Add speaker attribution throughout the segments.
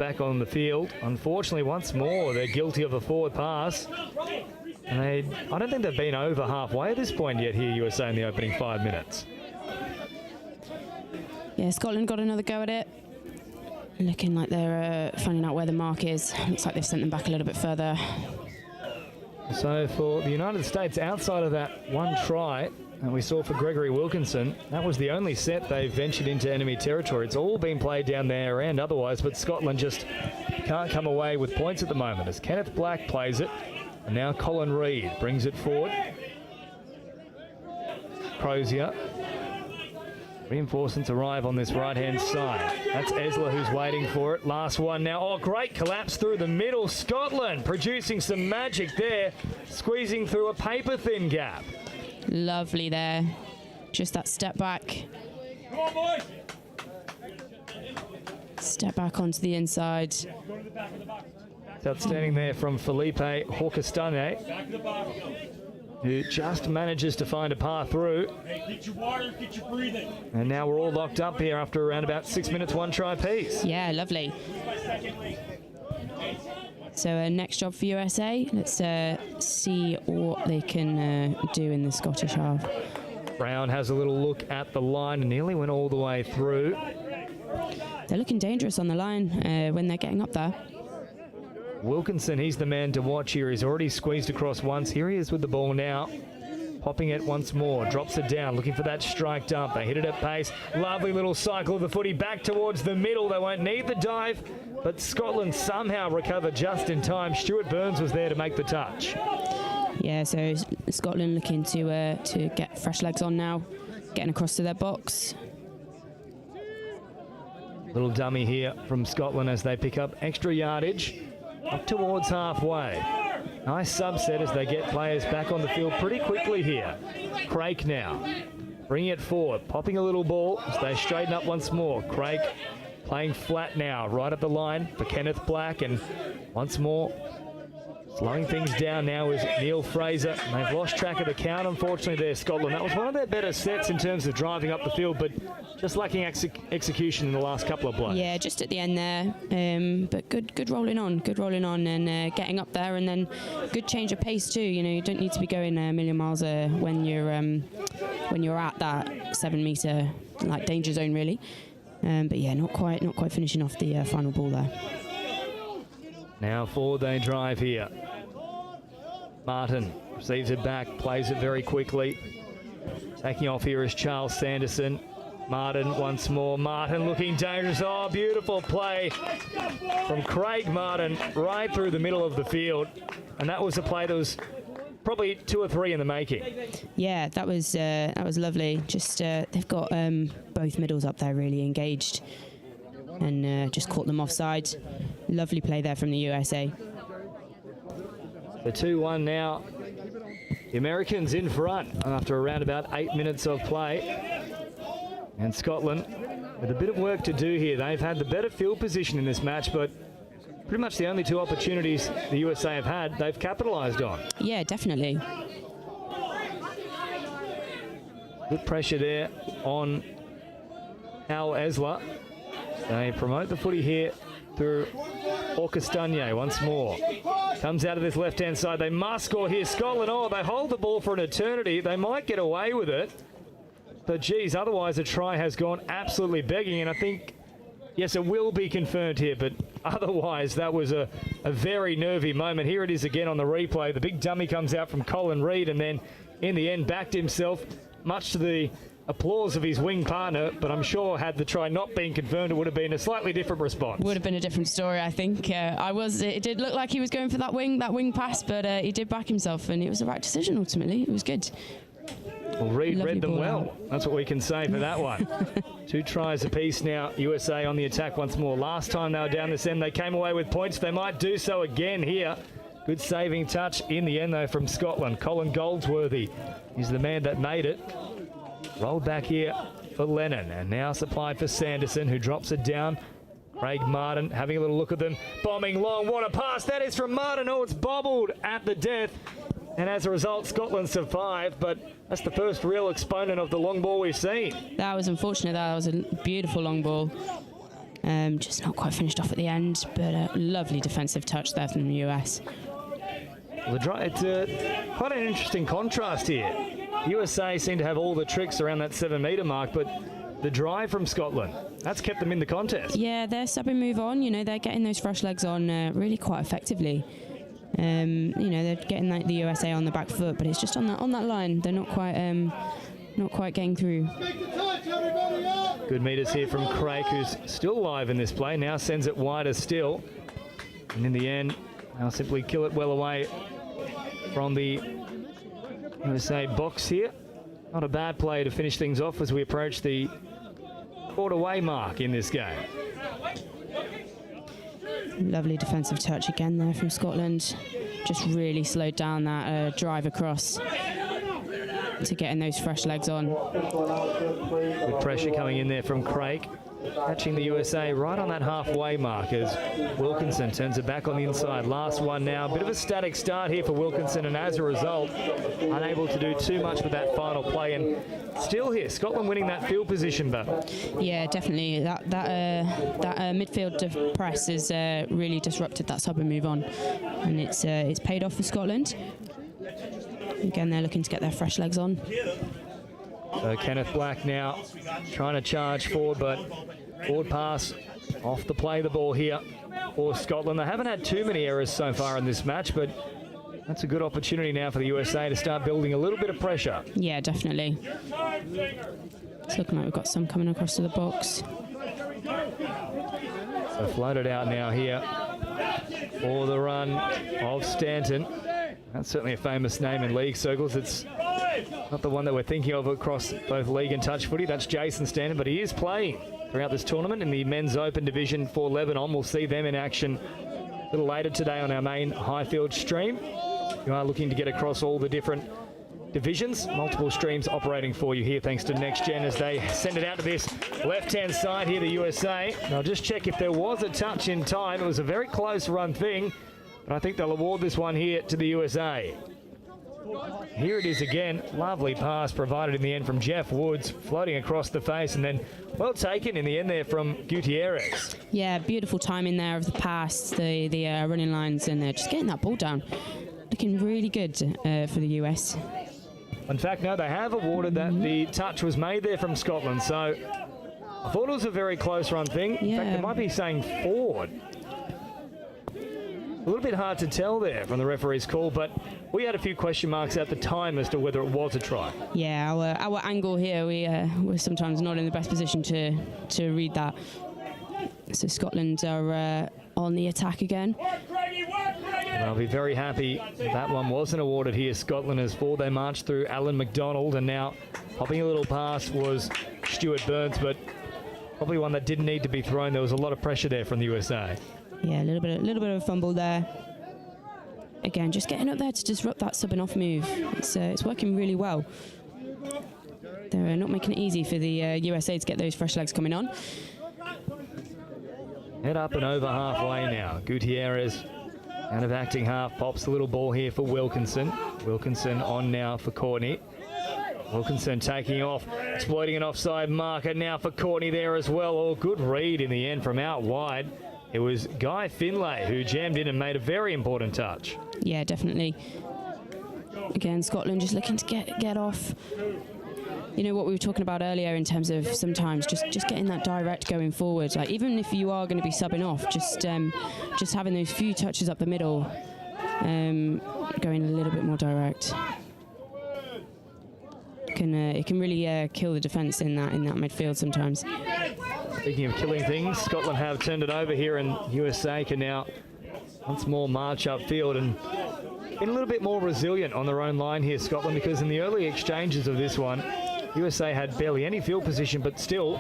Speaker 1: back on the field. Unfortunately, once more, they're guilty of a forward pass. And I don't think they've been over halfway at this point yet here, USA, in the opening 5 minutes.
Speaker 2: Yeah, Scotland got another go at it. Looking like they're finding out where the mark is. Looks like they've sent them back a little bit further.
Speaker 1: So for the United States, outside of that one try that we saw for Gregory Wilkinson, that was the only set they've ventured into enemy territory. It's all been played down their end otherwise, but Scotland just can't come away with points at the moment as Kenneth Black plays it. And now Colin Reid brings it forward. Crozier. Reinforcements arrive on this right-hand side. That's Esler who's waiting for it. Last one now. Oh, great collapse through the middle. Scotland producing some magic there, squeezing through a paper-thin gap.
Speaker 2: Lovely there. Just that step back.
Speaker 3: Come on, boys.
Speaker 2: Step back onto the inside.
Speaker 3: Go to the back of the box.
Speaker 1: It's outstanding there from Felipe Hawkestane,
Speaker 3: Back of the box.
Speaker 1: who just manages to find a path through.
Speaker 3: Hey, get your water, get your breathing.
Speaker 1: And now we're all locked up here after around about 6 minutes, one try piece.
Speaker 2: Yeah, lovely. So next job for USA. Let's see what they can do in the Scottish half.
Speaker 1: Brown has a little look at the line and nearly went all the way through.
Speaker 2: They're looking dangerous on the line when they're getting up there.
Speaker 1: Wilkinson, he's the man to watch here. He's already squeezed across once. Here he is with the ball now. Popping it once more. Drops it down, looking for that strike dump. They hit it at pace. Lovely little cycle of the footy back towards the middle. They won't need the dive, but Scotland somehow recovered just in time. Stuart Burns was there to make the touch.
Speaker 2: Yeah, so Scotland looking to get fresh legs on now. Getting across to their box.
Speaker 1: Little dummy here from Scotland as they pick up extra yardage. Up towards halfway. Nice subset as they get players back on the field pretty quickly here. Craik now, bringing it forward, popping a little ball as they straighten up once more. Craik playing flat now, right at the line for Kenneth Black, and once more, slowing things down now is Neil Fraser. And they've lost track of the count, unfortunately, there, Scotland. That was one of their better sets in terms of driving up the field, but just lacking execution in the last couple of plays.
Speaker 2: Yeah, just at the end there. But good rolling on and getting up there, and then good change of pace too. You know, you don't need to be going a million miles when you're at that 7 metre like danger zone really. But yeah, not quite finishing off the final ball there.
Speaker 1: Now forward they drive here. Martin receives it back, plays it very quickly. Taking off here is Charles Sanderson. Martin once more. Martin looking dangerous. Oh, beautiful play from Craig Martin right through the middle of the field. And that was a play that was probably 2 or 3 in the making.
Speaker 2: Yeah, that was lovely. Just they've got both middles up there really engaged, and just caught them offside. Lovely play there from the USA.
Speaker 1: The 2-1 now. The Americans in front after around about 8 minutes of play. And Scotland with a bit of work to do here. They've had the better field position in this match, but pretty much the only 2 opportunities the USA have had, they've capitalised on.
Speaker 2: Yeah, definitely.
Speaker 1: Good pressure there on Al Esler. They promote the footy here through Hawkestane once more. Comes out of this left-hand side. They must score here. Scotland, oh, they hold the ball for an eternity. They might get away with it. But, geez, otherwise a try has gone absolutely begging. And I think, yes, it will be confirmed here. But otherwise, that was a very nervy moment. Here it is again on the replay. The big dummy comes out from Colin Reid and then, in the end, backed himself, much to the applause of his wing partner, but I'm sure had the try not been confirmed, it would have been a slightly different response.
Speaker 2: Would have been a different story, I think. It did look like he was going for that wing pass, but he did back himself, and it was the right decision ultimately. It was good.
Speaker 1: Well, Reid read them well.
Speaker 2: Out.
Speaker 1: That's what we can say for that one. 2 tries apiece now. USA on the attack once more. Last time they were down this end, they came away with points. They might do so again here. Good saving touch in the end, though, from Scotland. Colin Goldsworthy is the man that made it. Rolled back here for Lennon, and now supplied for Sanderson, who drops it down. Craig Martin having a little look at them. Bombing long. What a pass. That is from Martin. Oh, it's bobbled at the death. And as a result, Scotland survived, but that's the first real exponent of the long ball we've seen.
Speaker 2: That was unfortunate. That was a beautiful long ball. Just not quite finished off at the end, but a lovely defensive touch there from the US.
Speaker 1: Well, it's quite an interesting contrast here. USA seem to have all the tricks around that 7 metre mark, but the drive from Scotland, that's kept them in the contest.
Speaker 2: Yeah, they're subbing move on. They're getting those fresh legs on really quite effectively. They're getting the USA on the back foot, but it's just on that line. They're not quite getting through.
Speaker 1: Good meters here from Craig, who's still alive in this play. Now sends it wider still, and in the end, they'll simply kill it well away from the USA box here. Not a bad play to finish things off as we approach the quarter-way mark in this game.
Speaker 2: Lovely defensive touch again there from Scotland. Just really slowed down that drive across to getting those fresh legs on.
Speaker 1: With pressure coming in there from Craig, catching the USA right on that halfway mark as Wilkinson turns it back on the inside. Last one now. Bit of a static start here for Wilkinson, and as a result, unable to do too much with that final play. And still here, Scotland winning that field position battle.
Speaker 2: Yeah, definitely. That midfield press has really disrupted that sub and move on, and it's paid off for Scotland. Again, they're looking to get their fresh legs on.
Speaker 1: So Kenneth Black now trying to charge forward, but forward pass off the play the ball here for Scotland. They haven't had too many errors so far in this match, but that's a good opportunity now for the USA to start building a little bit of pressure.
Speaker 2: Yeah, definitely. It's looking like we've got some coming across to the box.
Speaker 1: So floated out now here for the run of Stanton. That's certainly a famous name in league circles. It's not the one that we're thinking of across both league and touch footy. That's Jason Stanton, but he is playing throughout this tournament in the Men's Open Division for Lebanon. We'll see them in action a little later today on our main Highfield stream. If you are looking to get across all the different divisions, multiple streams operating for you here thanks to Next Gen as they send it out to this left-hand side here, the USA. And I'll just check if there was a touch in time. It was a very close run thing, but I think they'll award this one here to the USA. Here it is again. Lovely pass provided in the end from Jeff Woods, floating across the face, and then well taken in the end there from Gutierrez.
Speaker 2: Yeah, beautiful timing there of the pass, the running lines, and just getting that ball down. Looking really good for the US.
Speaker 1: In fact, no, they have awarded that the touch was made there from Scotland, so I thought it was a very close run thing. In fact, they might be saying forward. A little bit hard to tell there from the referee's call, but we had a few question marks at the time as to whether it was a try.
Speaker 2: Yeah, our angle here, we're sometimes not in the best position to read that. So Scotland are on the attack again.
Speaker 1: I'll be very happy that one wasn't awarded here. Scotland as forward. They marched through Alan McDonald, and now popping a little pass was Stuart Burns, but probably one that didn't need to be thrown. There was a lot of pressure there from the USA.
Speaker 2: Yeah, a little bit of a fumble there. Again, just getting up there to disrupt that sub and off move. It's working really well. They're not making it easy for the USA to get those fresh legs coming on.
Speaker 1: Head up and over halfway now. Gutierrez out of acting half, pops the little ball here for Wilkinson. Wilkinson on now for Courtney. Wilkinson taking off, exploiting an offside marker now for Courtney there as well. Oh, good read in the end from out wide. It was Guy Finlay who jammed in and made a very important touch.
Speaker 2: Yeah, definitely. Again, Scotland just looking to get off. You know what we were talking about earlier in terms of sometimes just getting that direct going forward. Like even if you are going to be subbing off, just having those few touches up the middle, going a little bit more direct. It can really kill the defence in that midfield sometimes.
Speaker 1: Speaking of killing things, Scotland have turned it over here, and USA can now once more march upfield and been a little bit more resilient on their own line here, Scotland, because in the early exchanges of this one, USA had barely any field position, but still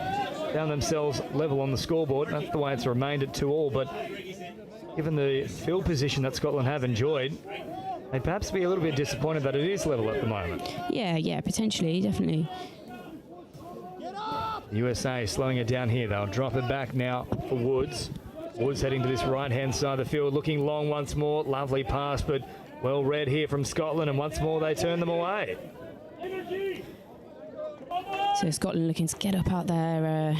Speaker 1: found themselves level on the scoreboard. That's the way it's remained at 2-2, but given the field position that Scotland have enjoyed, they'd perhaps be a little bit disappointed that it is level at the moment.
Speaker 2: Yeah, potentially, definitely.
Speaker 1: USA slowing it down here. They'll drop it back now for Woods. Woods heading to this right-hand side of the field, looking long once more. Lovely pass, but well read here from Scotland, and once more they turn them away.
Speaker 2: So Scotland looking to get up out their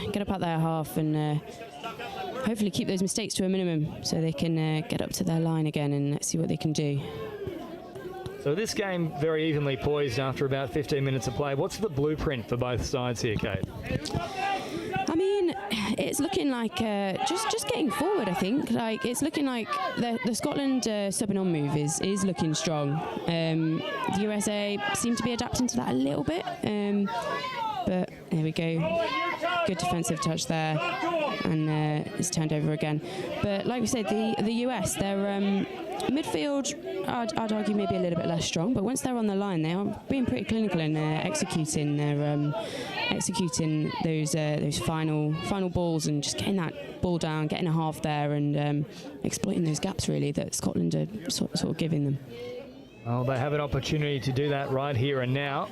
Speaker 2: half and hopefully keep those mistakes to a minimum so they can get up to their line again and see what they can do.
Speaker 1: So this game very evenly poised after about 15 minutes of play. What's the blueprint for both sides here, Kate?
Speaker 2: I mean, it's looking like just getting forward, I think. Like, it's looking like the Scotland subbing on move is looking strong. The USA seem to be adapting to that a little bit. But there we go. Good defensive touch there. And it's turned over again. But like we said, the US, their midfield, I'd argue maybe a little bit less strong, but once they're on the line, they are being pretty clinical in executing those final balls and just getting that ball down, getting a half there, and exploiting those gaps really that Scotland are sort of giving them.
Speaker 1: Well, they have an opportunity to do that right here and now.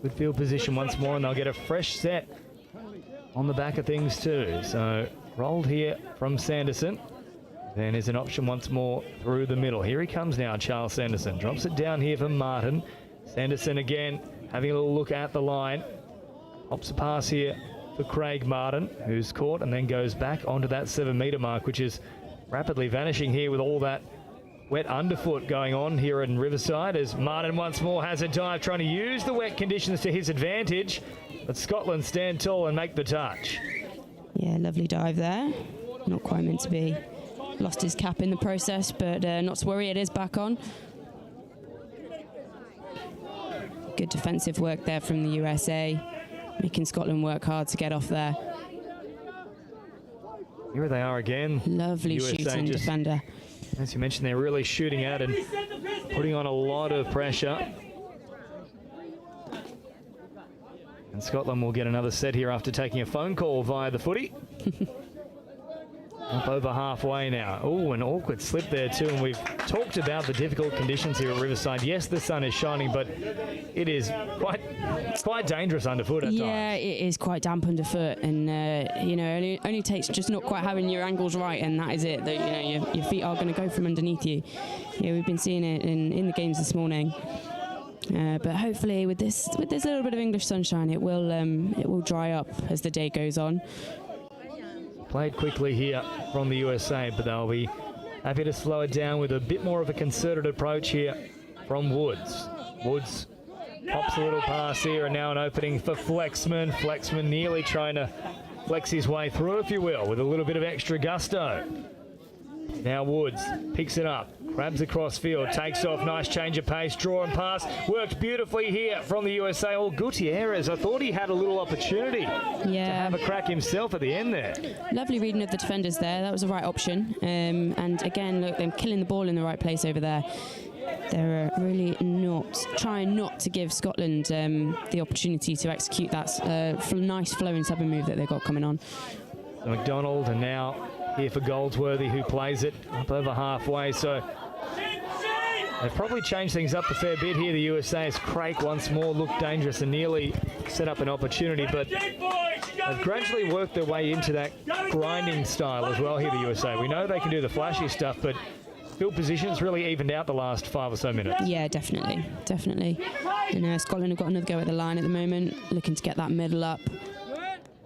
Speaker 1: Good field position once more, and they'll get a fresh set on the back of things too. So rolled here from Sanderson. Then is an option once more through the middle. Here he comes now, Charles Sanderson. Drops it down here for Martin. Sanderson again, having a little look at the line. Pops a pass here for Craig Martin, who's caught and then goes back onto that 7 metre mark, which is rapidly vanishing here with all that wet underfoot going on here in Riverside, as Martin once more has a dive trying to use the wet conditions to his advantage. But Scotland stand tall and make the touch.
Speaker 2: Yeah, lovely dive there. Not quite meant to be. Lost his cap in the process, but not to worry, it is back on. Good defensive work there from the USA, making Scotland work hard to get off there.
Speaker 1: Here they are again.
Speaker 2: Lovely
Speaker 1: USA
Speaker 2: shooting defender.
Speaker 1: As you mentioned, they're really shooting out and putting on a lot of pressure. And Scotland will get another set here after taking a phone call via the footy. Up over halfway now. Oh, an awkward slip there too, and we've talked about the difficult conditions here at Riverside. Yes, the sun is shining, but it is quite dangerous underfoot at times.
Speaker 2: Yeah, it is quite damp underfoot, and only takes just not quite having your angles right, and that is it. That your feet are going to go from underneath you. Yeah, we've been seeing it in the games this morning. But hopefully, with this little bit of English sunshine, it will dry up as the day goes on.
Speaker 1: Played quickly here from the USA, but they'll be happy to slow it down with a bit more of a concerted approach here from Woods. Woods pops a little pass here, and now an opening for Flexman. Flexman nearly trying to flex his way through, if you will, with a little bit of extra gusto. Now Woods picks it up, grabs across field, takes off, nice change of pace, draw and pass, worked beautifully here from the USA. Oh, Gutierrez, I thought he had a little opportunity to have a crack himself at the end there.
Speaker 2: Lovely reading of the defenders there, that was the right option. And again, look, them killing the ball in the right place over there. They're really trying not to give Scotland the opportunity to execute that nice flowing sub move that they've got coming on.
Speaker 1: So McDonald, and now here for Goldsworthy, who plays it up over halfway. So they've probably changed things up a fair bit here. The USA, as Craik once more looked dangerous and nearly set up an opportunity, but they've gradually worked their way into that grinding style as well here, the USA. We know they can do the flashy stuff, but field positions really evened out the last 5 or so minutes.
Speaker 2: Yeah, definitely. And Scotland have got another go at the line at the moment, looking to get that middle up.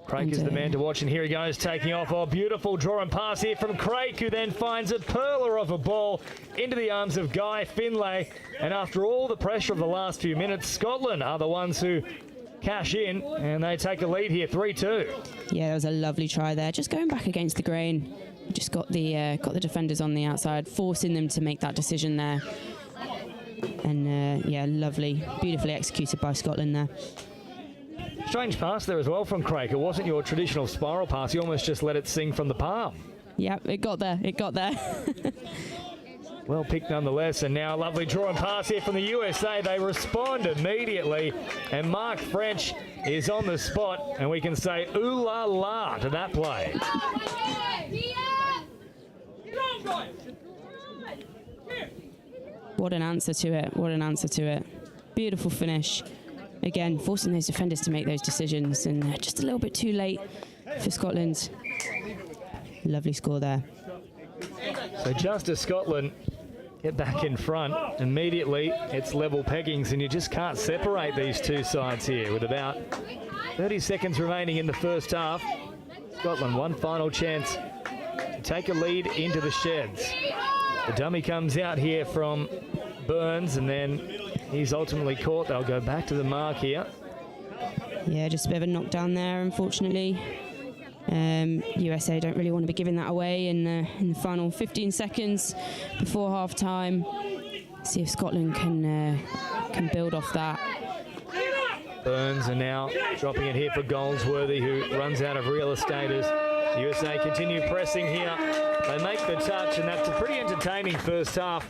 Speaker 1: Craik is the man to watch, and here he goes, taking off. Oh, beautiful draw and pass here from Craik, who then finds a perler of a ball into the arms of Guy Finlay. And after all the pressure of the last few minutes, Scotland are the ones who cash in, and they take a lead here, 3-2.
Speaker 2: Yeah, that was a lovely try there. Just going back against the grain. Just got the defenders on the outside, forcing them to make that decision there. And lovely, beautifully executed by Scotland there.
Speaker 1: Strange pass there as well from Craik. It wasn't your traditional spiral pass. He almost just let it sing from the palm.
Speaker 2: Yep, it got there.
Speaker 1: Well picked nonetheless, and now a lovely draw and pass here from the USA. They respond immediately, and Mark French is on the spot, and we can say ooh la la to that play.
Speaker 2: What an answer to it. Beautiful finish. Again, forcing those defenders to make those decisions, and just a little bit too late for Scotland. Lovely score there.
Speaker 1: So just as Scotland get back in front, immediately it's level peggings, and you just can't separate these two sides here. With about 30 seconds remaining in the first half, Scotland one final chance take a lead into the sheds. The dummy comes out here from Burns, and then he's ultimately caught. They'll go back to the mark here.
Speaker 2: Yeah, just a bit of a knockdown there, unfortunately. USA don't really want to be giving that away in the final 15 seconds before half time. See if Scotland can build off that.
Speaker 1: Burns are now dropping it here for Goldsworthy, who runs out of real estate as the USA continue pressing here. They make the touch, and that's a pretty entertaining first half,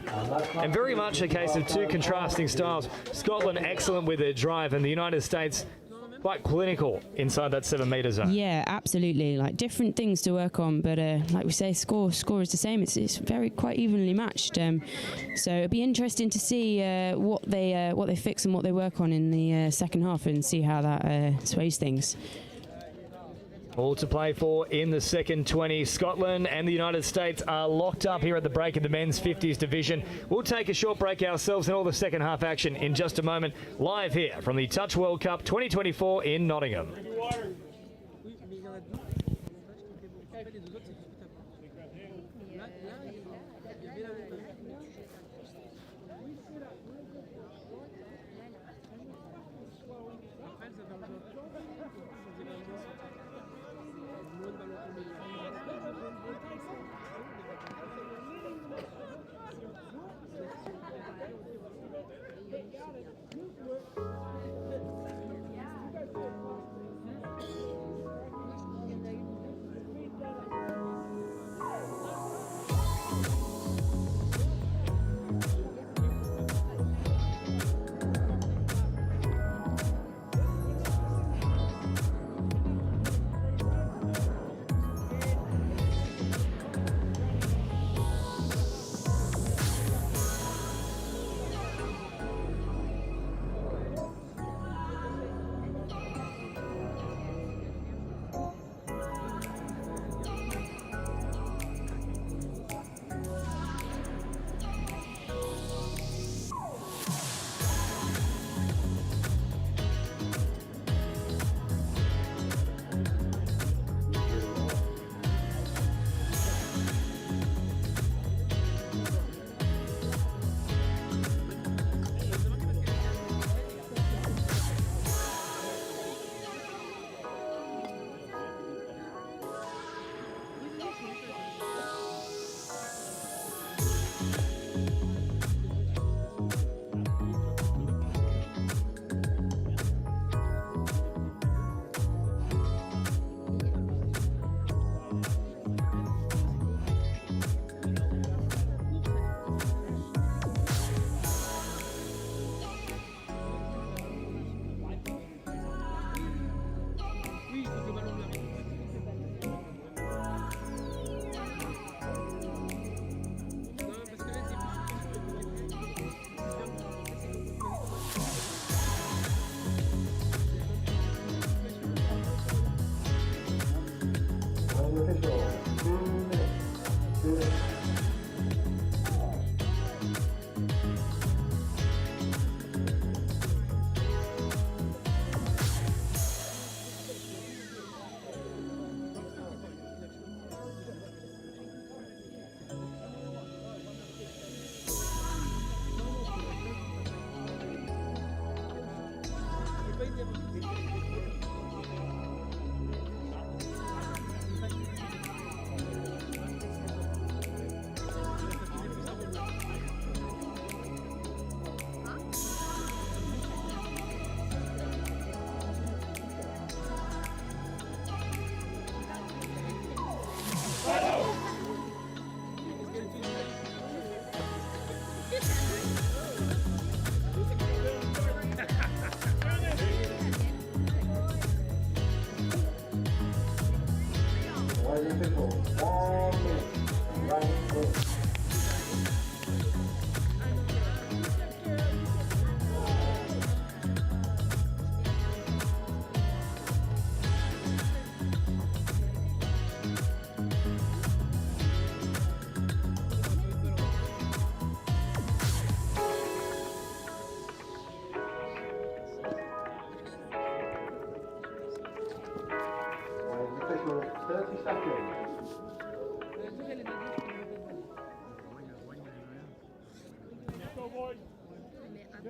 Speaker 1: and very much a case of two contrasting styles. Scotland excellent with their drive, and the United States quite clinical inside that 7 metre zone.
Speaker 2: Yeah, absolutely. Like different things to work on, but like we say, score is the same. It's very quite evenly matched. So it'll be interesting to see what they fix and what they work on in the second half, and see how that sways things.
Speaker 1: All to play for in the second 20. Scotland and the United States are locked up here at the break in the men's 50s division. We'll take a short break ourselves and all the second half action in just a moment. Live here from the Touch World Cup 2024 in Nottingham.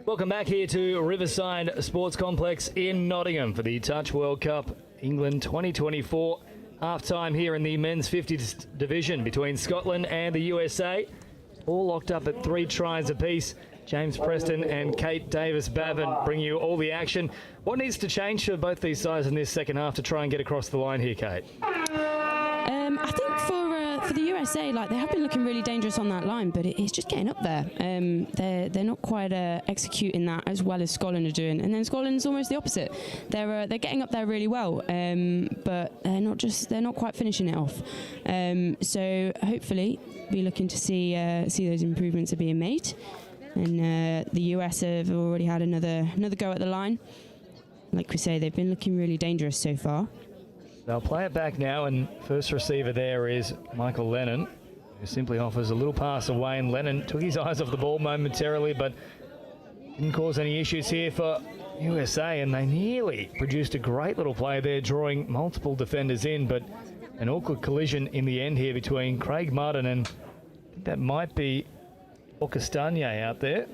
Speaker 1: Welcome back here to Riverside Sports Complex in Nottingham for the Touch World Cup England 2024. Half-time here in the men's 50s division between Scotland and the USA. All locked up at 3 tries apiece. James Preston and Kate Davis-Bavin bring you all the action. What needs to change for both these sides in this second half to try and get across the line here, Kate?
Speaker 2: I think for the USA, like, they have been looking really dangerous on that line, but it's just getting up there. They're not quite executing that as well as Scotland are doing, and then Scotland's almost the opposite. They're getting up there really well, but they're not quite finishing it off. So hopefully, be looking to see those improvements are being made, and the US have already had another go at the line. Like we say, they've been looking really dangerous so far.
Speaker 1: They'll play it back now, and first receiver there is Michael Lennon, who simply offers a little pass away, and Lennon took his eyes off the ball momentarily, but didn't cause any issues here for USA, and they nearly produced a great little play there, drawing multiple defenders in, but an awkward collision in the end here between Craig Martin and I think that might be Okastanye out there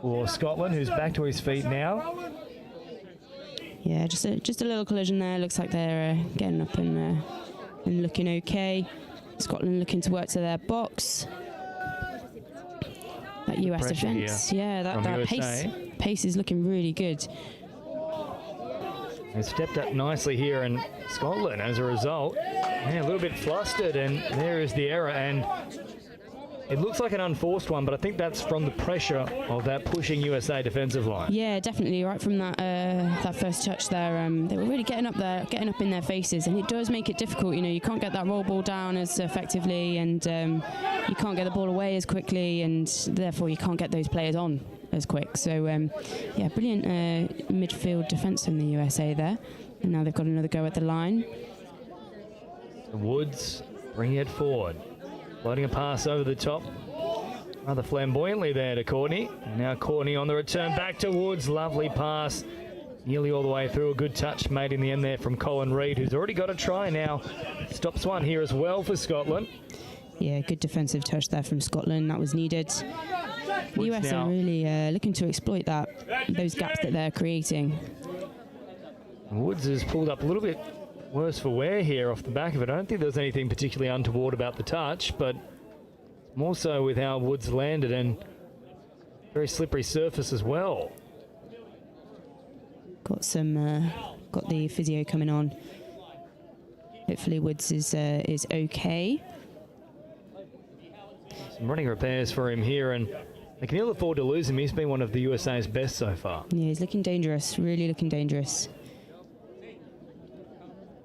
Speaker 1: for Scotland, who's back to his feet now.
Speaker 2: Yeah, just a little collision there. Looks like they're getting up and looking okay. Scotland looking to work to their box. That US defence, yeah, that pace is looking really good.
Speaker 1: They stepped up nicely here, and Scotland, as a result, a little bit flustered, and there is the error, and it looks like an unforced one, but I think that's from the pressure of that pushing USA defensive line.
Speaker 2: Yeah, definitely. Right from that first touch there, they were really getting up in their faces, and it does make it difficult. You know, you can't get that roll ball down as effectively, and you can't get the ball away as quickly, and therefore you can't get those players on as quick. So, yeah, brilliant midfield defence from the USA there, and now they've got another go at the line.
Speaker 1: Woods bringing it forward. Floating a pass over the top, rather flamboyantly there to Courtney. Now Courtney on the return back to Woods. Lovely pass, nearly all the way through. A good touch made in the end there from Colin Reid, who's already got a try now. Stops one here as well for Scotland.
Speaker 2: Yeah, good defensive touch there from Scotland. That was needed. The US are really looking to exploit those gaps that they're creating.
Speaker 1: Woods has pulled up a little bit worse for wear here off the back of it. I don't think there's anything particularly untoward about the touch, but more so with how Woods landed, and very slippery surface as well.
Speaker 2: Got the physio coming on. Hopefully Woods is okay.
Speaker 1: Some running repairs for him here, and they can ill afford to lose him. He's been one of the USA's best so far.
Speaker 2: Yeah, he's looking dangerous, really looking dangerous.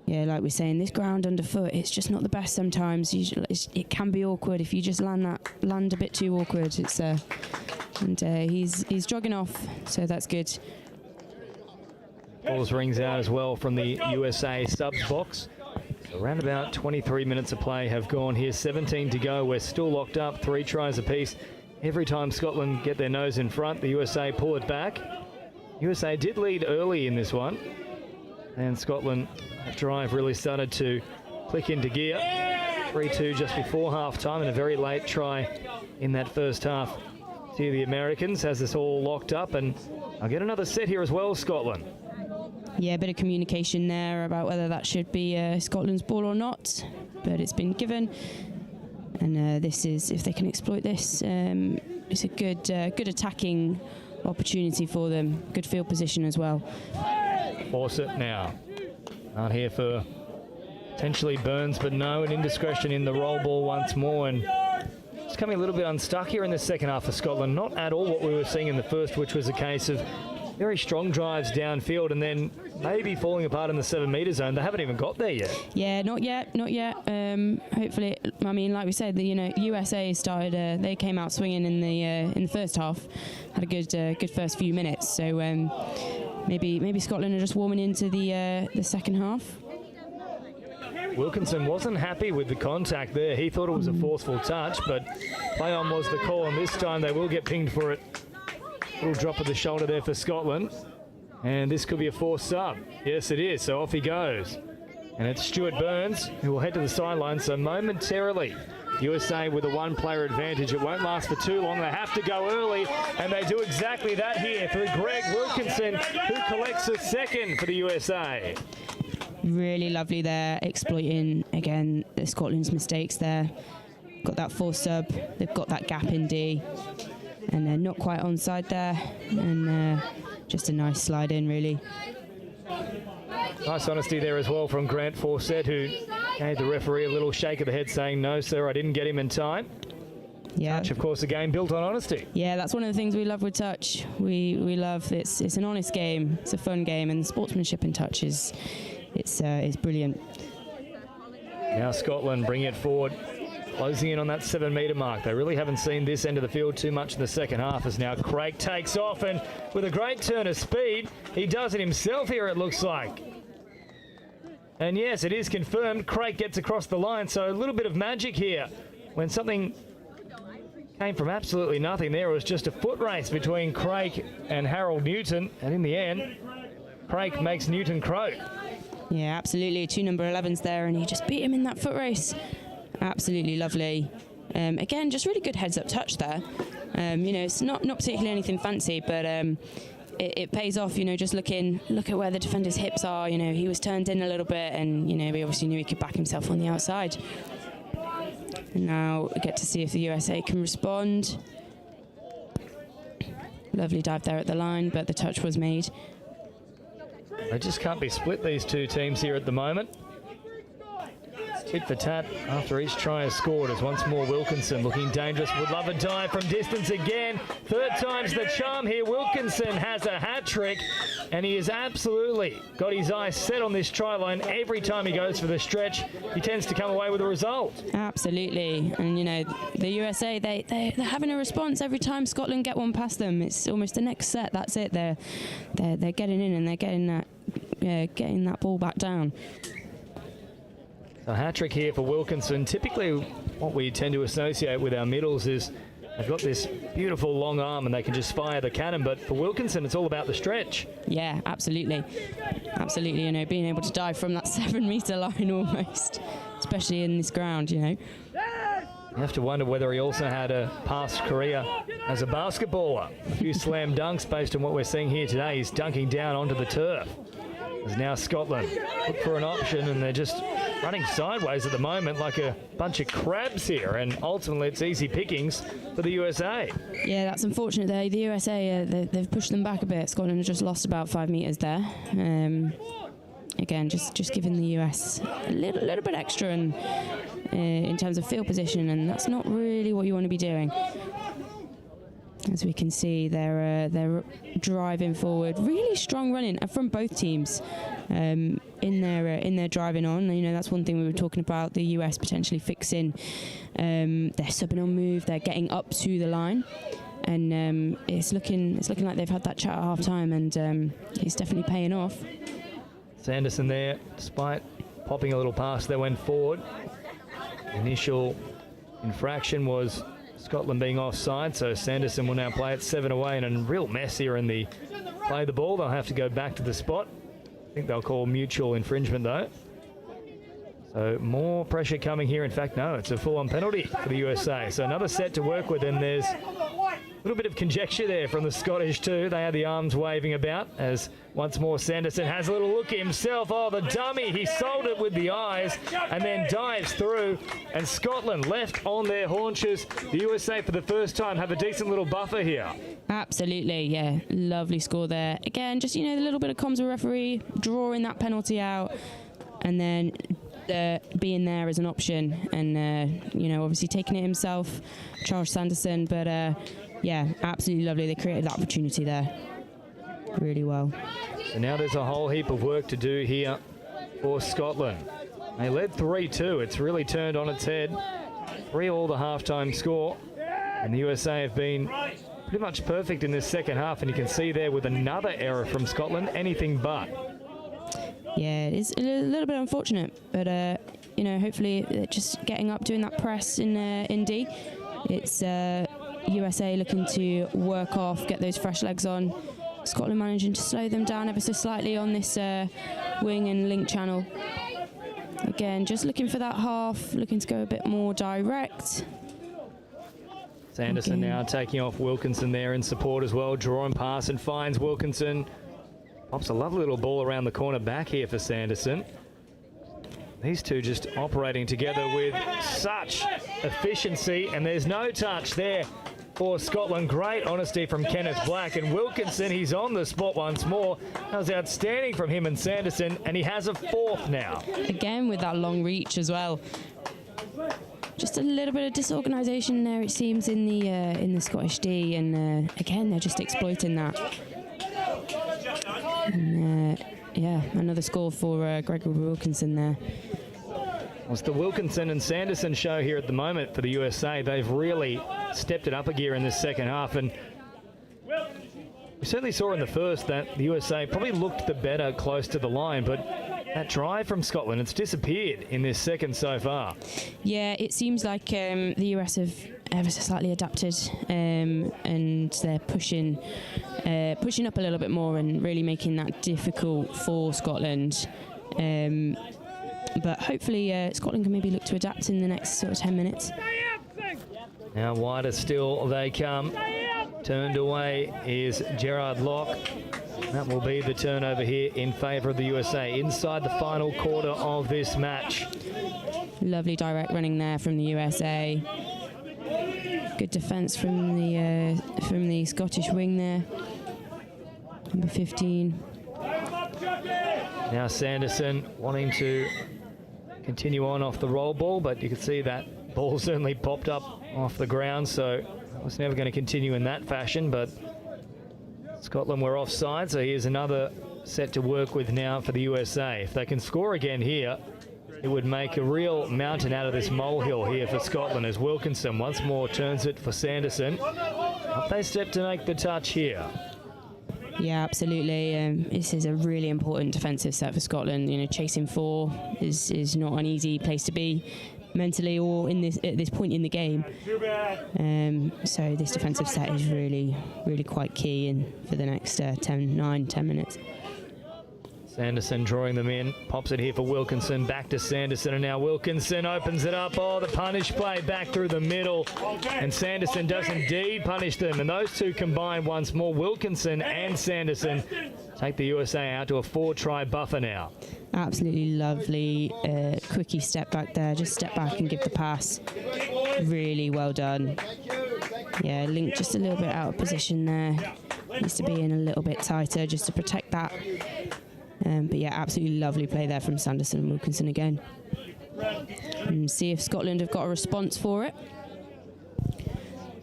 Speaker 2: Yeah, like we're saying, this ground underfoot, it's just not the best sometimes. It can be awkward if you just land a bit too awkward. He's jogging off, so that's good.
Speaker 1: Balls rings out as well from the USA subs box. So around about 23 minutes of play have gone here, 17 to go. We're still locked up, 3 tries apiece. Every time Scotland get their nose in front, the USA pull it back. USA did lead early in this one, and Scotland drive really started to click into gear. 3-2 just before half-time, and a very late try in that first half to the Americans has this all locked up, and I'll get another set here as well, Scotland.
Speaker 2: Yeah, a bit of communication there about whether that should be Scotland's ball or not, but it's been given, and this is, if they can exploit this, it's a good attacking opportunity for them. Good field position as well.
Speaker 1: Force it now. Not here for potentially Burns, but no, an indiscretion in the roll ball once more, and it's coming a little bit unstuck here in the second half for Scotland. Not at all what we were seeing in the first, which was a case of very strong drives downfield and then maybe falling apart in the 7-metre zone. They haven't even got there yet.
Speaker 2: Yeah, not yet. Hopefully, I mean, like we said, USA started. They came out swinging in the first half, had a good first few minutes. So maybe Scotland are just warming into the second half.
Speaker 1: Wilkinson wasn't happy with the contact there. He thought it was a forceful touch, but play on was the call, and this time they will get pinged for it. Little drop of the shoulder there for Scotland, and this could be a forced sub. Yes, it is, so off he goes. And it's Stuart Burns who will head to the sideline. So momentarily, USA with a one-player advantage. It won't last for too long. They have to go early, and they do exactly that here through Greg Wilkinson, who collects a second for the USA.
Speaker 2: Really lovely there, exploiting, again, Scotland's mistakes there. Got that force sub, they've got that gap in D, and they're not quite onside there, and just a nice slide in, really.
Speaker 1: Nice honesty there as well from Grant Fawcett, who gave the referee a little shake of the head saying, no, sir, I didn't get him in time.
Speaker 2: Yeah.
Speaker 1: Touch, of course, a game built on honesty.
Speaker 2: Yeah, that's one of the things we love with touch. We love it's an honest game, it's a fun game, and the sportsmanship in touch is brilliant.
Speaker 1: Now Scotland bring it forward, closing in on that 7 metre mark. They really haven't seen this end of the field too much in the second half, as now Craig takes off, and with a great turn of speed, he does it himself here, it looks like. And yes, it is confirmed. Craig gets across the line, so a little bit of magic here. When something came from absolutely nothing there, it was just a foot race between Craig and Harold Newton, and in the end, Craig makes Newton croak.
Speaker 2: Yeah, absolutely. 2 number 11s there, and he just beat him in that foot race. Absolutely lovely. Again, just really good heads-up touch there. It's not particularly anything fancy, but it pays off. Just look at where the defender's hips are. He was turned in a little bit, and we obviously knew he could back himself on the outside. And now we get to see if the USA can respond. Lovely dive there at the line, but the touch was made.
Speaker 1: They just can't be split, these two teams here at the moment. Tit for tat after each try is scored, as once more Wilkinson looking dangerous. Would love a dive from distance again. Third time's the charm here. Wilkinson has a hat trick, and he has absolutely got his eyes set on this try line. Every time he goes for the stretch, he tends to come away with a result.
Speaker 2: Absolutely. And the USA, they're having a response every time Scotland get one past them. It's almost the next set. That's it. They're getting in, and they're getting that ball back down.
Speaker 1: A hat-trick here for Wilkinson. Typically, what we tend to associate with our middles is they've got this beautiful long arm and they can just fire the cannon, but for Wilkinson, it's all about the stretch.
Speaker 2: Yeah, absolutely. Absolutely, being able to dive from that 7 metre line almost, especially in this ground, You
Speaker 1: have to wonder whether he also had a past career as a basketballer. A few slam dunks based on what we're seeing here today. He's dunking down onto the turf. As now Scotland look for an option, and they're just running sideways at the moment like a bunch of crabs here, and ultimately it's easy pickings for the USA.
Speaker 2: Yeah, that's unfortunate there. The USA, they've pushed them back a bit. Scotland have just lost about 5 metres there. Again, just giving the US a little bit extra in terms of field position, and that's not really what you want to be doing. As we can see, they're driving forward, really strong running from both teams in their driving on. That's one thing we were talking about. The US potentially fixing their subbing on move. They're getting up to the line, and it's looking like they've had that chat at half time, and it's definitely paying off.
Speaker 1: Sanderson there, despite popping a little pass that went forward. Initial infraction was Scotland being offside, so Sanderson will now play it 7 away, and a real mess here in the play the ball. They'll have to go back to the spot. I think they'll call mutual infringement though. So more pressure coming here. In fact, no, it's a full-on penalty for the USA. So another set to work with, and there's a little bit of conjecture there from the Scottish too. They had the arms waving about, as once more Sanderson has a little look himself. Oh, the dummy, he sold it with the eyes and then dives through, and Scotland left on their haunches. The USA for the first time have a decent little buffer here.
Speaker 2: Absolutely, yeah, lovely score there. Again, just a little bit of comms with referee, drawing that penalty out, and then being there as an option, and obviously taking it himself, Charles Sanderson. But yeah, absolutely lovely. They created that opportunity there really well.
Speaker 1: So now there's a whole heap of work to do here for Scotland. They led 3-2. It's really turned on its head. 3-all the halftime score, and the USA have been pretty much perfect in this second half, and you can see there with another error from Scotland, anything but.
Speaker 2: Yeah, it's a little bit unfortunate, but hopefully just getting up, doing that press in D. It's USA looking to work off, get those fresh legs on. Scotland managing to slow them down ever so slightly on this wing and link channel. Again, just looking for that half, looking to go a bit more direct.
Speaker 1: Sanderson now taking off Wilkinson there in support as well. Drawing pass and finds Wilkinson. Pops a lovely little ball around the corner back here for Sanderson. These two just operating together with such efficiency, and there's no touch there for Scotland. Great honesty from Kenneth Black, and Wilkinson, he's on the spot once more. That was outstanding from him and Sanderson, and he has a fourth now.
Speaker 2: Again with that long reach as well. Just a little bit of disorganisation there, it seems, in the Scottish D, and again they're just exploiting that. And, yeah, another score for Gregory Wilkinson there.
Speaker 1: It's the Wilkinson and Sanderson show here at the moment for the USA. They've really stepped it up a gear in this second half, and we certainly saw in the first that the USA probably looked the better close to the line, but that drive from Scotland, it's disappeared in this second so far.
Speaker 2: Yeah, it seems like the US have ever so slightly adapted, and they're pushing up a little bit more and really making that difficult for Scotland. But hopefully Scotland can maybe look to adapt in the next sort of 10 minutes.
Speaker 1: Now wider still they come. Turned away is Gerard Locke. That will be the turnover here in favour of the USA inside the final quarter of this match.
Speaker 2: Lovely direct running there from the USA. Good defence from the Scottish wing there. Number 15.
Speaker 1: Now Sanderson wanting to continue on off the roll ball, but you can see that ball certainly popped up off the ground, so it was never going to continue in that fashion, but Scotland were offside, so here's another set to work with now for the USA. If they can score again here, it would make a real mountain out of this molehill here for Scotland, as Wilkinson once more turns it for Sanderson. Up they step to make the touch here.
Speaker 2: Yeah, absolutely. This is a really important defensive set for Scotland. You know, chasing four is not an easy place to be mentally or at this point in the game. So this defensive set is really quite key for the next 10 minutes.
Speaker 1: Sanderson drawing them in, pops it here for Wilkinson, back to Sanderson, and now Wilkinson opens it up. Oh, the punish play back through the middle, and Sanderson does indeed punish them, and those two combined once more. Wilkinson and Sanderson take the USA out to a 4-try buffer now.
Speaker 2: Absolutely lovely quickie step back there, just step back and give the pass. Really well done. Yeah, Link just a little bit out of position there. Needs to be in a little bit tighter just to protect that. But yeah, absolutely lovely play there from Sanderson and Wilkinson again. And see if Scotland have got a response for it.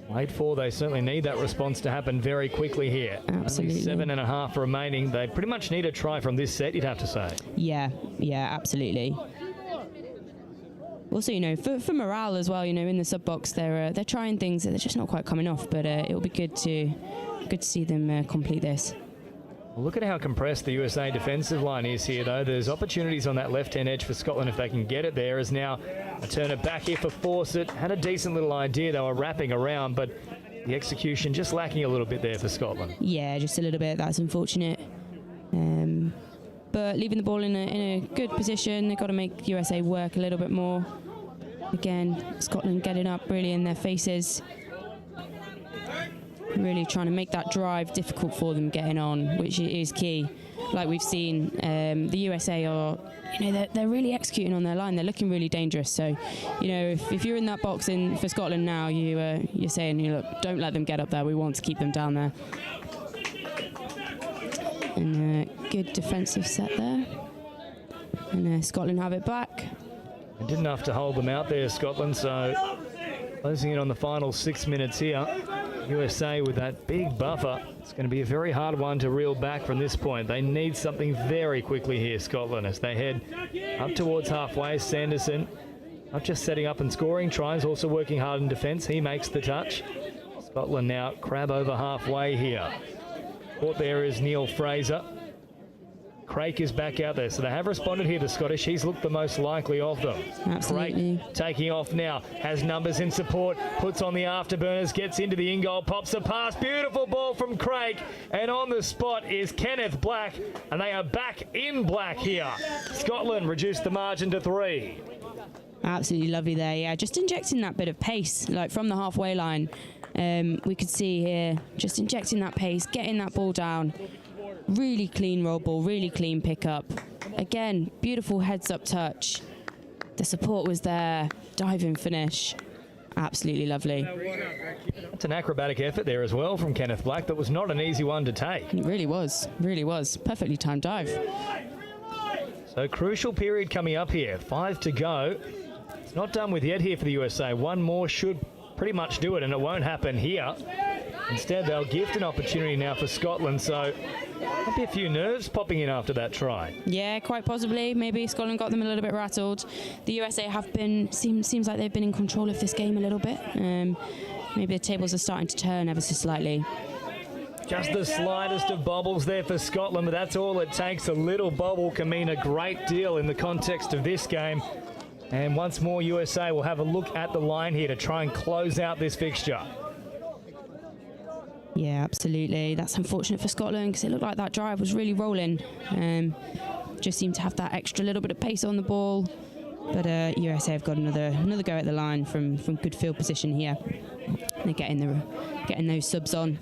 Speaker 1: Wait for, they certainly need that response to happen very quickly here.
Speaker 2: Absolutely.
Speaker 1: Only 7.5 remaining. They pretty much need a try from this set, you'd have to say.
Speaker 2: Yeah, absolutely. Also, you know, for morale as well, you know, in the sub box, they're trying things that they're just not quite coming off, but it'll be good to see them complete this.
Speaker 1: Well, look at how compressed the USA defensive line is here, though. There's opportunities on that left-hand edge for Scotland if they can get it there. As now a turner back here for Fawcett. Had a decent little idea. They were wrapping around, but the execution just lacking a little bit there for Scotland.
Speaker 2: Yeah, just a little bit. That's unfortunate. But leaving the ball in a good position. They've got to make USA work a little bit more. Again, Scotland getting up really in their faces. Really trying to make that drive difficult for them getting on, which is key. Like we've seen, the USA are, you know, they're really executing on their line. They're looking really dangerous. So, you know, if you're in that box for Scotland now, you're saying, look, don't let them get up there. We want to keep them down there. And good defensive set there. And Scotland have it back.
Speaker 1: They didn't have to hold them out there, Scotland. So closing in on the final 6 minutes here. USA with that big buffer. It's going to be a very hard one to reel back from this point. They need something very quickly here, Scotland, as they head up towards halfway. Sanderson not just setting up and scoring tries, also working hard in defence. He makes the touch. Scotland now crab over halfway here. Caught there is Neil Fraser. Craik is back out there, so they have responded here to Scottish. He's looked the most likely of them.
Speaker 2: Absolutely.
Speaker 1: Craik taking off now, has numbers in support, puts on the afterburners, gets into the in-goal, pops a pass. Beautiful ball from Craik, and on the spot is Kenneth Black, and they are back in black here. Scotland reduced the margin to 3.
Speaker 2: Absolutely lovely there, yeah. Just injecting that bit of pace, like from the halfway line. We could see here, just injecting that pace, getting that ball down. Really clean roll ball, really clean pickup. Again, beautiful heads-up touch. The support was there, diving finish. Absolutely lovely.
Speaker 1: It's an acrobatic effort there as well from Kenneth Black. That was not an easy one to take.
Speaker 2: It really was, really was. Perfectly timed dive.
Speaker 1: So crucial period coming up here. 5 to go. It's not done with yet here for the USA. One more should pretty much do it, and it won't happen here. Instead, they'll gift an opportunity now for Scotland, so might be a few nerves popping in after that try.
Speaker 2: Yeah, quite possibly. Maybe Scotland got them a little bit rattled. The USA have been, seems like they've been in control of this game a little bit. Maybe the tables are starting to turn ever so slightly.
Speaker 1: Just the slightest of bobbles there for Scotland, but that's all it takes. A little bobble can mean a great deal in the context of this game. And once more, USA will have a look at the line here to try and close out this fixture.
Speaker 2: Yeah, absolutely. That's unfortunate for Scotland because it looked like that drive was really rolling. Just seemed to have that extra little bit of pace on the ball. But USA have got another go at the line from good field position here. They're getting those subs on,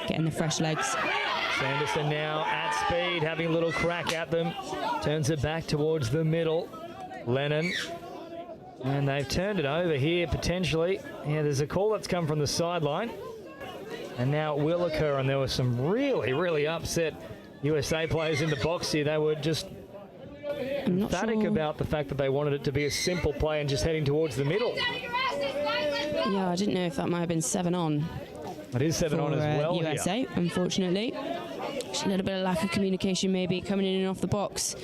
Speaker 2: getting the fresh legs.
Speaker 1: Sanderson now at speed, having a little crack at them. Turns it back towards the middle. Lennon. And they've turned it over here potentially. Yeah, there's a call that's come from the sideline. And now it will occur, and there were some really upset USA players in the box here. They were just emphatic about the fact that they wanted it to be a simple play and just heading towards the middle.
Speaker 2: Yeah, I didn't know if that might have been 7 on.
Speaker 1: It is 7 on as well
Speaker 2: USA,
Speaker 1: here.
Speaker 2: unfortunately. Just a little bit of lack of communication maybe coming in and off the box.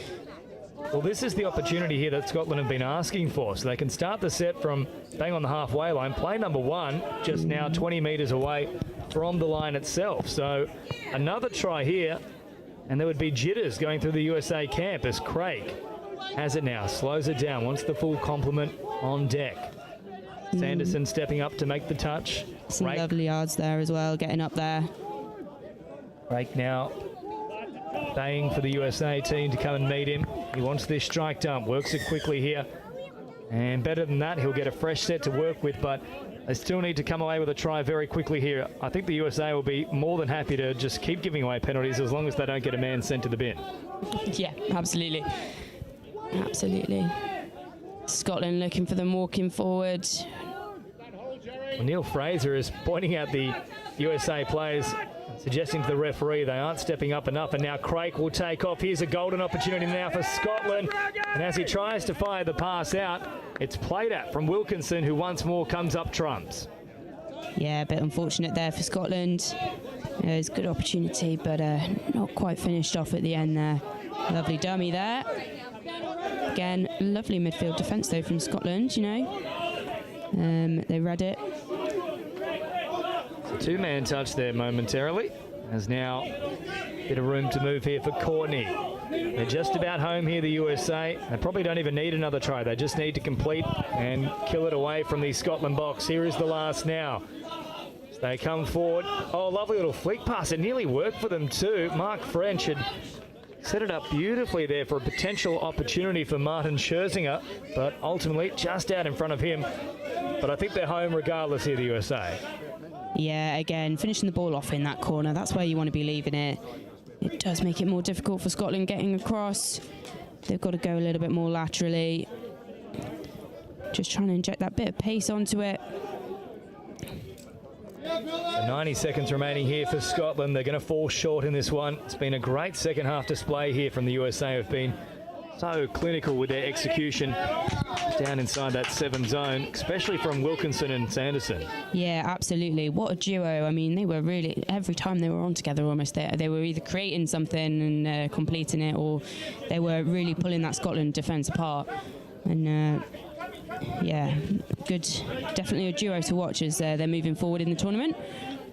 Speaker 1: Well, this is the opportunity here that Scotland have been asking for, so they can start the set from bang on the halfway line. Play number 1 just now 20 metres away from the line itself. So another try here, and there would be jitters going through the USA camp as Craik has it now, slows it down, wants the full complement on deck. Sanderson stepping up to make the touch.
Speaker 2: Some
Speaker 1: Craik.
Speaker 2: lovely yards there as well, getting up there.
Speaker 1: Craik now baying for the USA team to come and meet him. He wants this strike dump, works it quickly here. And better than that, he'll get a fresh set to work with, but they still need to come away with a try very quickly here. I think the USA will be more than happy to just keep giving away penalties as long as they don't get a man sent to the bin.
Speaker 2: Yeah, absolutely. Absolutely. Scotland looking for them walking forward.
Speaker 1: Well, Neil Fraser is pointing out the USA players, suggesting to the referee they aren't stepping up enough, and now Craik will take off. Here's a golden opportunity now for Scotland, and as he tries to fire the pass out, it's played at from Wilkinson, who once more comes up trumps.
Speaker 2: Yeah, a bit unfortunate there for Scotland. It was a good opportunity, but not quite finished off at the end there. Lovely dummy there. Again, lovely midfield defence though from Scotland, you know. They read it.
Speaker 1: Two-man touch there momentarily. There's now a bit of room to move here for Courtney. They're just about home here, the USA. They probably don't even need another try. They just need to complete and kill it away from the Scotland box. Here is the last now. So they come forward. Oh, lovely little flick pass. It nearly worked for them too. Mark French had set it up beautifully there for a potential opportunity for Martin Scherzinger, but ultimately just out in front of him. But I think they're home regardless here, the USA.
Speaker 2: Yeah, again, finishing the ball off in that corner. That's where you want to be leaving it. It does make it more difficult for Scotland getting across. They've got to go a little bit more laterally. Just trying to inject that bit of pace onto it.
Speaker 1: So 90 seconds remaining here for Scotland. They're going to fall short in this one. It's been a great second half display here from the USA, who've been so clinical with their execution down inside that 7 zone, especially from Wilkinson and Sanderson.
Speaker 2: Yeah, absolutely. What a duo. I mean, they were really, every time they were on together almost, they were either creating something and completing it, or they were really pulling that Scotland defence apart. And yeah, good, definitely a duo to watch as they're moving forward in the tournament.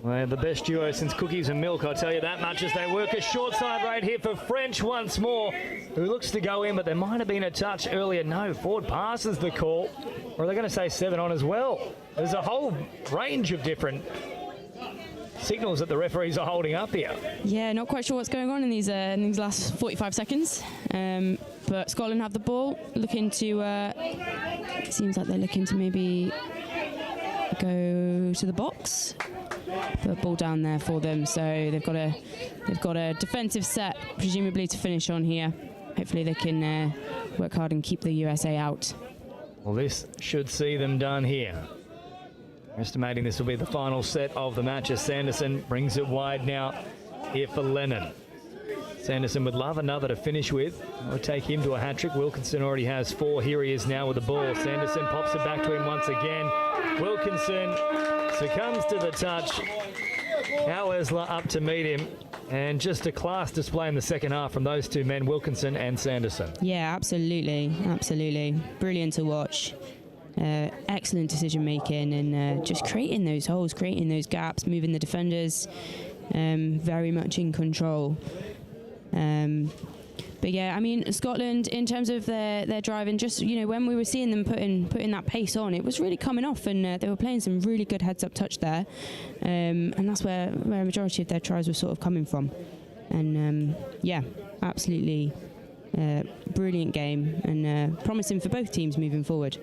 Speaker 1: Well, the best duo since cookies and milk, I'll tell you that much, as they work a short side right here for French once more, who looks to go in, but there might have been a touch earlier. No, forward passes the call. Or are they going to say 7 on as well? There's a whole range of different signals that the referees are holding up here.
Speaker 2: Yeah, not quite sure what's going on in these last 45 seconds. But Scotland have the ball, looking to. It seems like they're looking to maybe go to the box. Put a ball down there for them, so they've got a defensive set, presumably to finish on here. Hopefully they can work hard and keep the USA out.
Speaker 1: Well, this should see them done here. Estimating this will be the final set of the match as Sanderson brings it wide now here for Lennon. Sanderson would love another to finish with. It would take him to a hat-trick. Wilkinson already has 4. Here he is now with the ball. Sanderson pops it back to him once again. Wilkinson succumbs to the touch. How Esler up to meet him. And just a class display in the second half from those two men, Wilkinson and Sanderson.
Speaker 2: Yeah, absolutely. Absolutely. Brilliant to watch. Excellent decision making and just creating those holes, creating those gaps, moving the defenders. Very much in control. But yeah, I mean, Scotland, in terms of their drive, and just, you know, when we were seeing them putting that pace on, it was really coming off, and they were playing some really good heads-up touch there, and that's where a majority of their tries were sort of coming from. And yeah, absolutely brilliant game, and promising for both teams moving forward.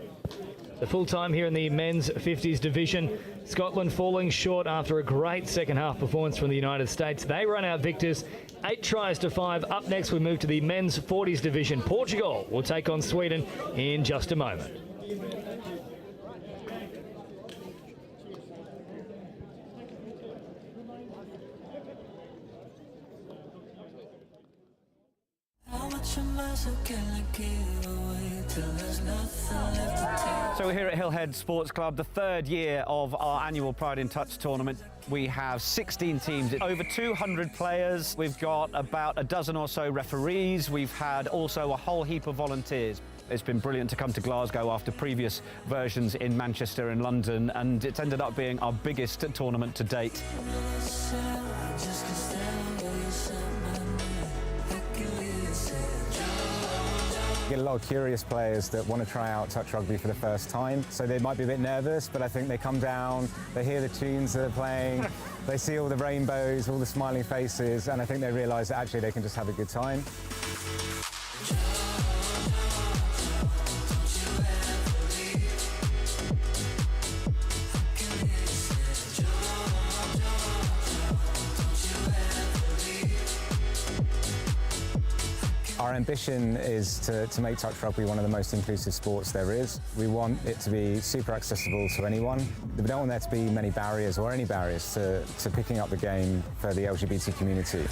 Speaker 1: The full time here in the men's 50s division. Scotland falling short after a great second half performance from the United States. They run out victors, 8 tries to 5. Up next we move to the men's 40s division. Portugal will take on Sweden in just a moment.
Speaker 4: So we're here at Hillhead Sports Club, the 3rd year of our annual Pride in Touch tournament. We have 16 teams, over 200 players. We've got about a dozen or so referees. We've had also a whole heap of volunteers. It's been brilliant to come to Glasgow after previous versions in Manchester and London, and it's ended up being our biggest tournament to date.
Speaker 5: You get a lot of curious players that want to try out touch rugby for the first time, so they might be a bit nervous, but I think they come down, they hear the tunes that they're playing, they see all the rainbows, all the smiling faces, and I think they realise that actually they can just have a good time. Our ambition is to make touch rugby one of the most inclusive sports there is. We want it to be super accessible to anyone. We don't want there to be many barriers or any barriers to picking up the game for the LGBT community.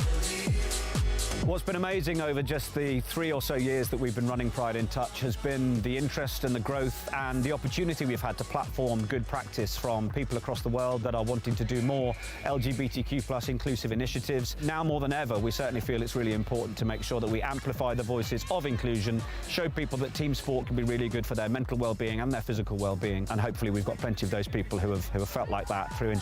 Speaker 4: What's been amazing over just the 3 or so years that we've been running Pride in Touch has been the interest and the growth and the opportunity we've had to platform good practice from people across the world that are wanting to do more LGBTQ+ inclusive initiatives. Now more than ever, we certainly feel it's really important to make sure that we amplify the voices of inclusion, show people that team sport can be really good for their mental well-being and their physical well-being, and hopefully we've got plenty of those people who have felt like that through enjoying